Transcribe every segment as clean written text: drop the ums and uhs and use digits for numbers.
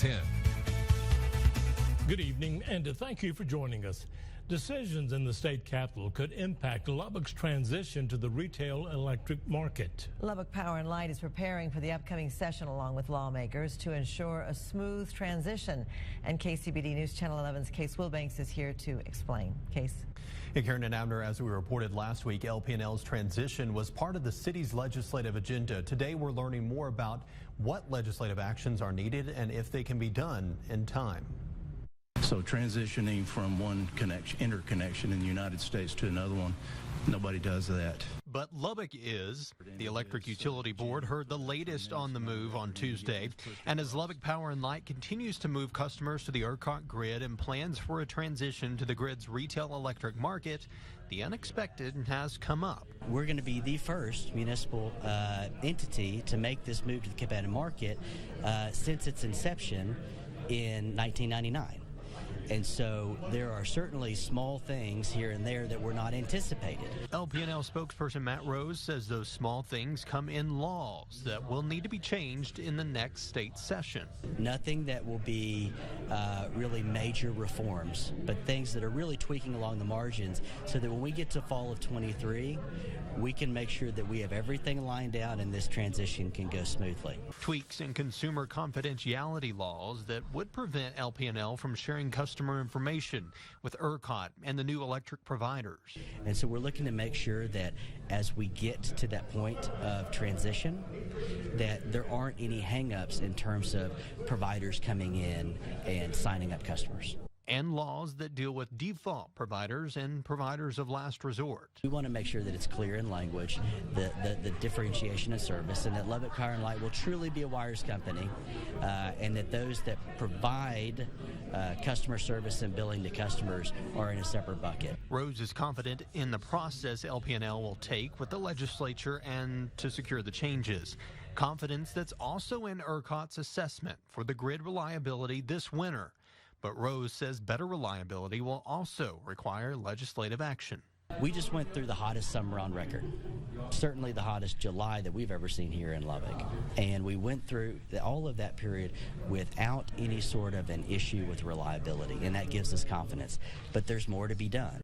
10. Good evening, and thank you for joining us. Decisions in the state capitol could impact Lubbock's transition to the retail electric market. Lubbock Power & Light is preparing for the upcoming session along with lawmakers to ensure a smooth transition. And KCBD News Channel 11's Case Wilbanks is here to explain. Case. Hey, Karen and Abner, as we reported last week, LP&L's transition was part of the city's legislative agenda. Today, we're learning more about what legislative actions are needed and if they can be done in time. So transitioning from one interconnection in the United States to another one, nobody does that. But Lubbock is. The Electric Utility Board heard the latest on the move on Tuesday. And as Lubbock Power & Light continues to move customers to the ERCOT grid and plans for a transition to the grid's retail electric market, the unexpected has come up. We're going to be the first municipal entity to make this move to the competitive market since its inception in 1999. And so there are certainly small things here and there that were not anticipated. LP&L spokesperson Matt Rose says those small things come in laws that will need to be changed in the next state session. Nothing that will be really major reforms, but things that are really tweaking along the margins so that when we get to fall of 23, we can make sure that we have everything lined out and this transition can go smoothly. Tweaks in consumer confidentiality laws that would prevent LP&L from sharing customer information with ERCOT and the new electric providers. And so we're looking to make sure that as we get to that point of transition, that there aren't any hang-ups in terms of providers coming in and signing up customers. And laws that deal with default providers and providers of last resort. We want to make sure that it's clear in language, the differentiation of service, and that Lubbock Power & Light will truly be a wires company, and that those that provide customer service and billing to customers are in a separate bucket. Rose is confident in the process LP&L will take with the legislature and to secure the changes. Confidence that's also in ERCOT's assessment for the grid reliability this winter. But Rose says better reliability will also require legislative action. We just went through the hottest summer on record, certainly the hottest July that we've ever seen here in Lubbock. And we went through all of that period without any sort of an issue with reliability, and that gives us confidence. But there's more to be done.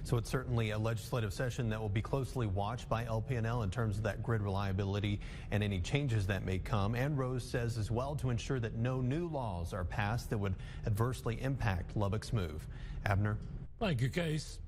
So it's certainly a legislative session that will be closely watched by LP&L in terms of that grid reliability and any changes that may come. And Rose says as well to ensure that no new laws are passed that would adversely impact Lubbock's move. Abner? Thank you, Case.